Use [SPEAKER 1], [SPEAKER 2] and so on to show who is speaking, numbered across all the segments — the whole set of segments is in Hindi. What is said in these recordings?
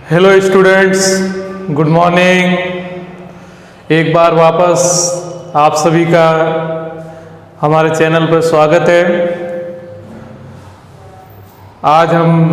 [SPEAKER 1] Hello students, good morning. एक बार वापस आप सभी का हमारे चैनल पर स्वागत है। आज हम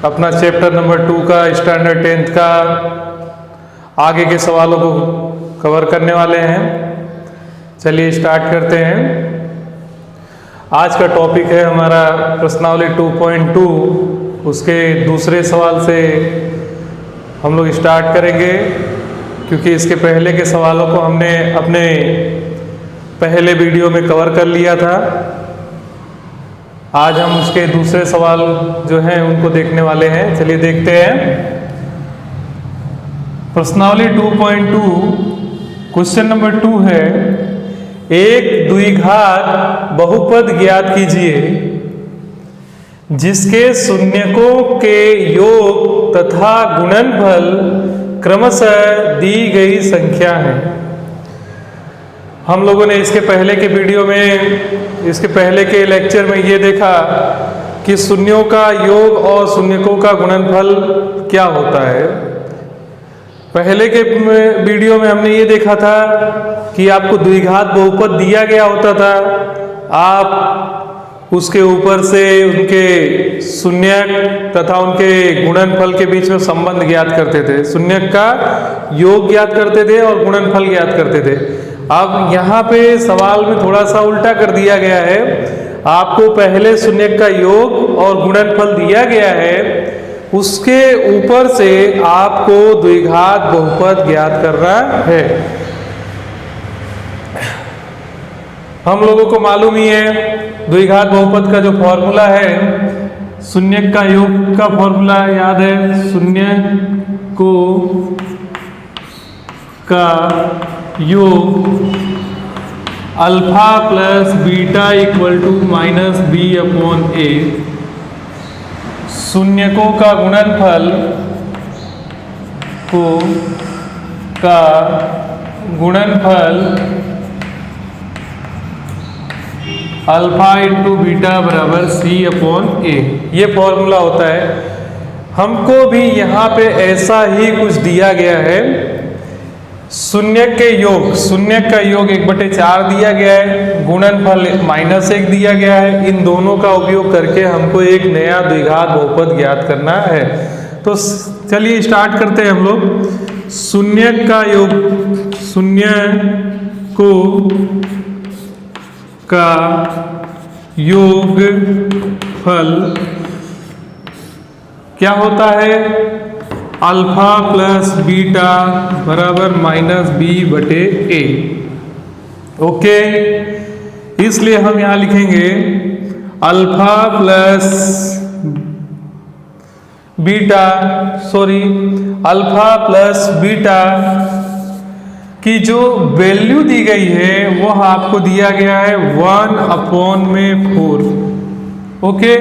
[SPEAKER 1] अपना चैप्टर नंबर 2 का स्टैंडर्ड 10th का आगे के सवालों को कवर करने वाले हैं। चलिए स्टार्ट करते हैं। आज का टॉपिक है हमारा प्रश्नावली 2.2। उसके दूसरे सवाल से हम लोग स्टार्ट करेंगे, क्योंकि इसके पहले के सवालों को हमने अपने पहले वीडियो में कवर कर लिया था। आज हम उसके दूसरे सवाल जो हैं उनको देखने वाले हैं। चलिए देखते हैं। प्रश्नावली 2.2 क्वेश्चन नंबर 2 है, एक द्विघात बहुपद ज्ञात कीजिए जिसके शून्यकों के योग तथा गुणनफल क्रमशः दी गई संख्या है। हम लोगों ने इसके पहले के वीडियो में, इसके पहले के लेक्चर में ये देखा कि शून्यों का योग और शून्यकों का गुणनफल क्या होता है। पहले के वीडियो में हमने ये देखा था कि आपको द्विघात बहुपद दिया गया होता था, आप उसके ऊपर से उनके शून्यक तथा उनके गुणनफल के बीच में संबंध ज्ञात करते थे। शून्यक का योग ज्ञात करते थे और गुणनफल ज्ञात करते थे। अब यहाँ पे सवाल में थोड़ा सा उल्टा कर दिया गया है। आपको पहले शून्यक का योग और गुणनफल दिया गया है, उसके ऊपर से आपको द्विघात बहुपद ज्ञात करना है। हम लोगों को मालूम ही है द्विघात बहुपद का जो फॉर्मूला है, शून्यक का योग का फॉर्मूला याद है। शून्यकों का योग alpha plus beta equal to minus B upon A. शून्यकों का गुणनफल का गुणनफल अल्फा इंटू बीटा बराबर सी अपॉन ए, ये फॉर्मूला होता है। हमको भी यहाँ पे ऐसा ही कुछ दिया गया है। शून्यक के योग, शून्यक का योग 1/4 दिया गया है, गुणनफल -1 दिया गया है। इन दोनों का उपयोग करके हमको एक नया द्विघात बहुपद ज्ञात करना है। तो चलिए स्टार्ट करते हैं हम लोग। शून्यक का योग, शून्यकों का योगफल क्या होता है? अल्फा प्लस बीटा बराबर -b/a। ओके, इसलिए हम यहां लिखेंगे alpha plus beta, alpha plus beta की जो वैल्यू दी गई है वह आपको दिया गया है 1/4। Okay,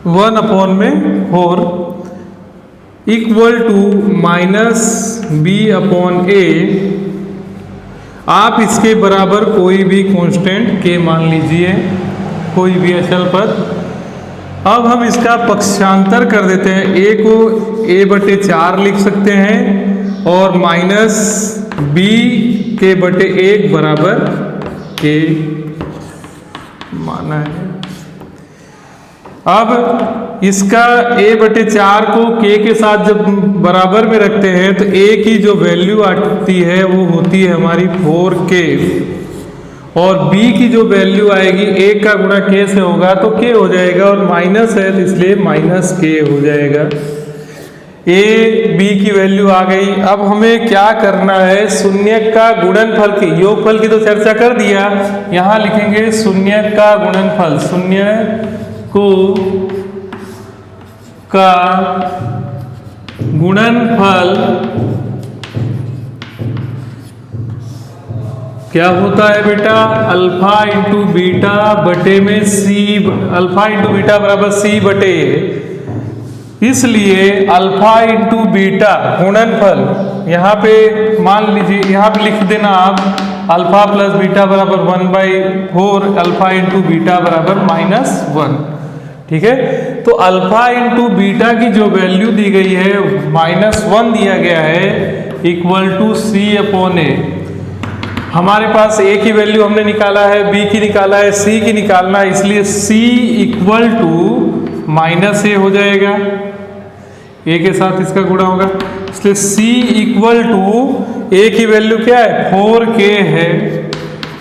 [SPEAKER 1] 1/4 equal to -b/a। आप इसके बराबर कोई भी कांस्टेंट के मान लीजिए, कोई भी अचल पद। अब हम इसका पक्षांतर कर देते हैं। a को a/4 लिख सकते हैं और -b/1 बराबर a माना है। अब इसका a/4 को k के साथ जब बराबर में रखते हैं तो a की जो वैल्यू आती है वो होती है हमारी 4k, और b की जो वैल्यू आएगी 1 का गुणा k से होगा तो k हो जाएगा, और माइनस है तो इसलिए -k हो जाएगा। a b की वैल्यू आ गई। अब हमें क्या करना है? शून्यक का गुणनफल की, योगफल की तो चर्चा कर दिया, यहां लिखेंगे शून्यक का गुणनफल। शून्यकों का गुणनफल क्या होता है बेटा? अल्फा इंटू बीटा बटे में सी, अल्फा इंटू बीटा बराबर c/a। इसलिए अल्फा इंटू बीटा गुणनफल, यहाँ पे मान लीजिए, यहाँ पे लिख देना आप अल्फा प्लस बीटा बराबर 1/4, अल्फा इंटू बीटा बराबर -1। ठीक है, तो अल्फा इंटू बीटा की जो वैल्यू दी गई है -1 दिया गया है इक्वल टू सी अपॉन ए। हमारे पास ए की वैल्यू हमने निकाला है, बी की निकाला है, सी की निकालना है, इसलिए सी इक्वल टू माइनस ए हो जाएगा, ए के साथ इसका गुणा होगा, इसलिए सी इक्वल टू ए की वैल्यू क्या है 4k है,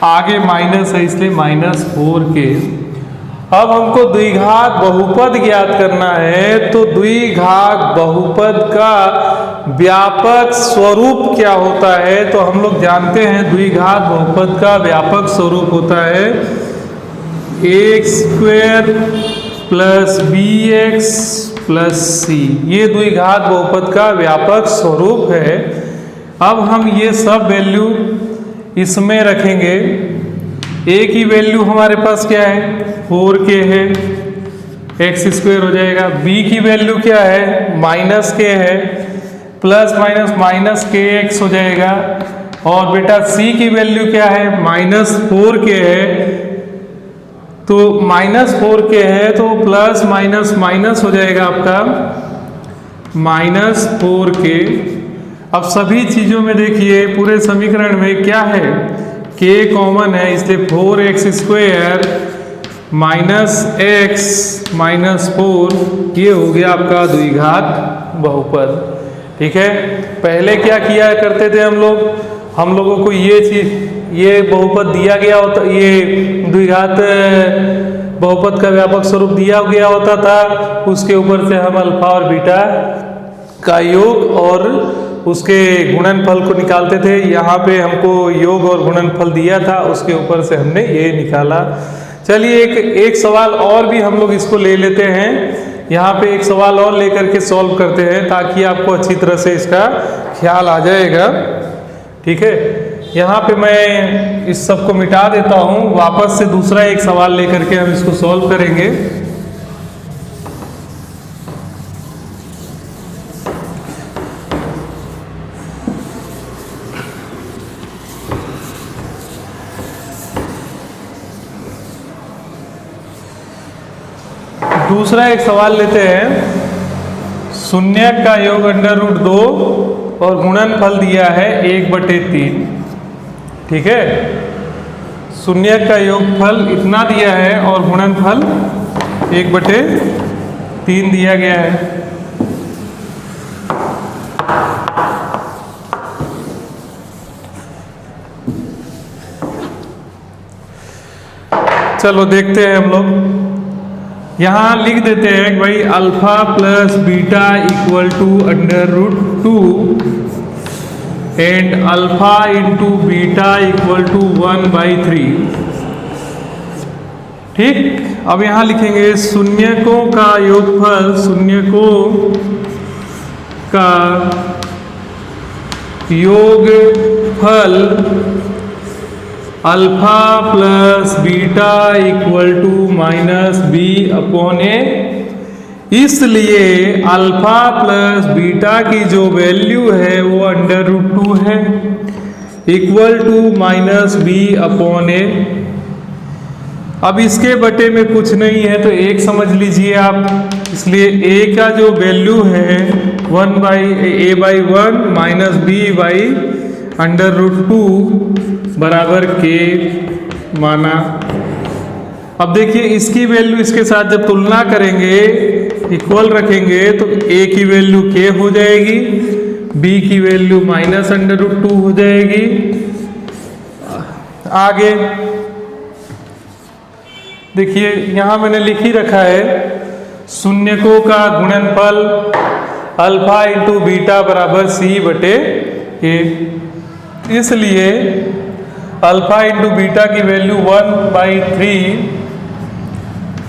[SPEAKER 1] आगे माइनस है इसलिए -4k। अब हमको द्विघात बहुपद ज्ञात करना है, तो द्विघात बहुपद का व्यापक स्वरूप क्या होता है, तो हम लोग जानते हैं द्विघात बहुपद का व्यापक स्वरूप होता है x² plus bx plus c। ये द्विघात बहुपद का व्यापक स्वरूप है। अब हम ये सब वैल्यू इसमें रखेंगे। a की वैल्यू हमारे पास क्या है 4k है, x² हो जाएगा। b की वैल्यू क्या है -k है, प्लस माइनस kx हो जाएगा। और बेटा c की वैल्यू क्या है -4k है, तो -4k है तो प्लस माइनस हो जाएगा आपका -4k। अब सभी चीजों में देखिए पूरे समीकरण में क्या है k कॉमन है, इसलिए 4x² -x -4 ये हो गया आपका द्विघात बहुपद। ठीक है, पहले क्या किया करते थे हम लोगों को ये चीज ये बहुपद दिया गया होता, ये द्विघात बहुपद का व्यापक स्वरूप दिया गया होता था, उसके ऊपर से हम अल्फा और बीटा का योग और उसके गुणनफल को निकालते थे। यहाँ पे हमको योग और गुणनफल दिया था, उसके ऊपर से हमने ये निकाला। चलिए एक सवाल और भी हम लोग इसको ले लेते हैं। यहाँ पे एक सवाल और लेकर के सॉल्व करते हैं ताकि आपको अच्छी तरह से इसका ख्याल आ जाएगा। ठीक है, यहाँ पे मैं इस सब को मिटा देता हूँ, वापस से दूसरा एक सवाल लेकर के हम इसको सॉल्व करेंगे। दूसरा एक सवाल लेते हैं। शून्य का योग √2 और गुणनफल दिया है 1/3। ठीक है, शून्य का योगफल इतना दिया है और गुणनफल 1/3 दिया गया है। चलो देखते हैं हम लोग। यहाँ लिख देते हैं कि भाई alpha plus beta equal to √2 and alpha into beta equal to 1/3। ठीक, अब यहाँ लिखेंगे शून्यकों का योगफल, शून्यकों का योगफल alpha plus beta equal to -b/a। इसलिए अल्फा प्लस बीटा की जो वैल्यू है वो √2 है इक्वल टू -b/a। अब इसके बटे में कुछ नहीं है तो एक समझ लीजिए आप, इसलिए a का जो वैल्यू है 1/a/1 -b/√2 बराबर k माना। अब देखिए इसकी वैल्यू इसके साथ जब तुलना करेंगे, इक्वल रखेंगे, तो a की वैल्यू k हो जाएगी, b की वैल्यू -√2 हो जाएगी। आगे देखिए यहाँ मैंने लिख ही रखा है शून्यकों का गुणनफल अल्फा इंटू बीटा बराबर c/a। इसलिए अल्फा इंटू बीटा की वैल्यू 1/3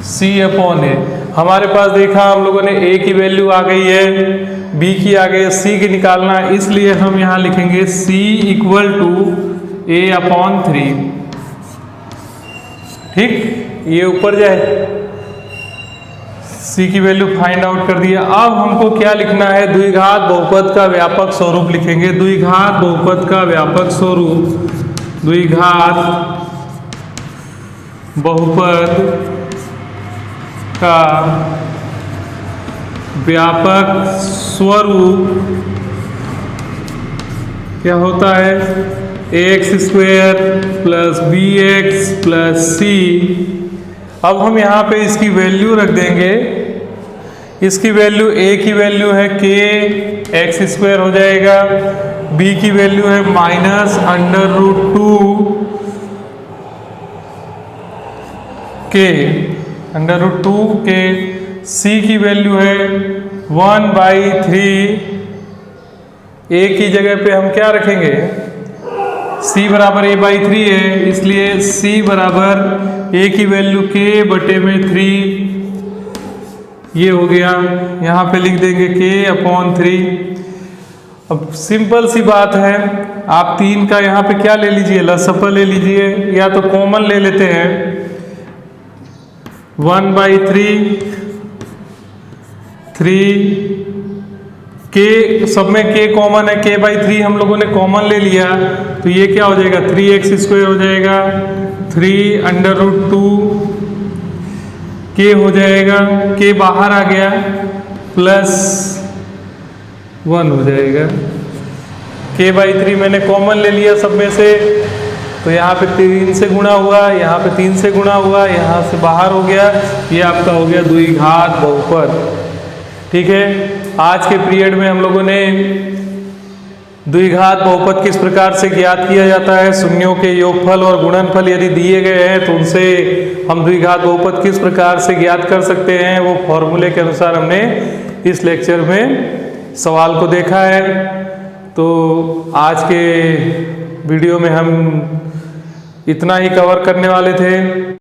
[SPEAKER 1] c/a। हमारे पास देखा हम लोगों ने a की वैल्यू आ गई है, b की आ गई है, c की निकालना है, इसलिए हम यहाँ लिखेंगे c इक्वल टू a/3। ठीक, ये ऊपर जाए, c की वैल्यू फाइंड आउट कर दिया। अब हमको क्या लिखना है, द्विघात बहुपद का व्यापक स्वरूप लिखेंगे। द्विघात बहुपद का व्यापक स्वरूप, द्विघात बहुपद का व्यापक स्वरूप क्या होता है, ax² plus bx plus c। अब हम यहाँ पे इसकी वैल्यू रख देंगे। इसकी वैल्यू a की वैल्यू है k, x² हो जाएगा, b की वैल्यू है -√2 k, √2 k, c की वैल्यू है 1/3। a की जगह पे हम क्या रखेंगे, c बराबर a/3 है, इसलिए c बराबर a की वैल्यू k/3, ये हो गया। यहाँ पे लिख देंगे k/3। अब सिंपल सी बात है, आप 3 का यहाँ पे क्या ले लीजिए, लसअप ले लीजिए, या तो कॉमन ले लेते हैं। 1/3 3 k, सब में k कॉमन है, k/3 हम लोगों ने कॉमन ले लिया, तो ये क्या हो जाएगा, 3x² हो जाएगा, 3√2 k हो जाएगा, k बाहर आ गया, प्लस 1 हो जाएगा। k/3 मैंने कॉमन ले लिया सब में से, तो यहाँ पे 3 से गुणा हुआ, यहाँ पे 3 से गुणा हुआ, यहाँ से बाहर हो गया, ये आपका हो गया द्विघात बहुपद। ठीक है, आज के पीरियड में हम लोगों ने द्विघात बहुपद किस प्रकार से ज्ञात किया जाता है, शून्यों के योगफल और गुणनफल यदि दिए गए हैं तो उनसे हम द्विघात बहुपद किस प्रकार से ज्ञात कर सकते हैं, वो फॉर्मूले के अनुसार हमने इस लेक्चर में सवाल को देखा है। तो आज के वीडियो में हम इतना ही कवर करने वाले थे।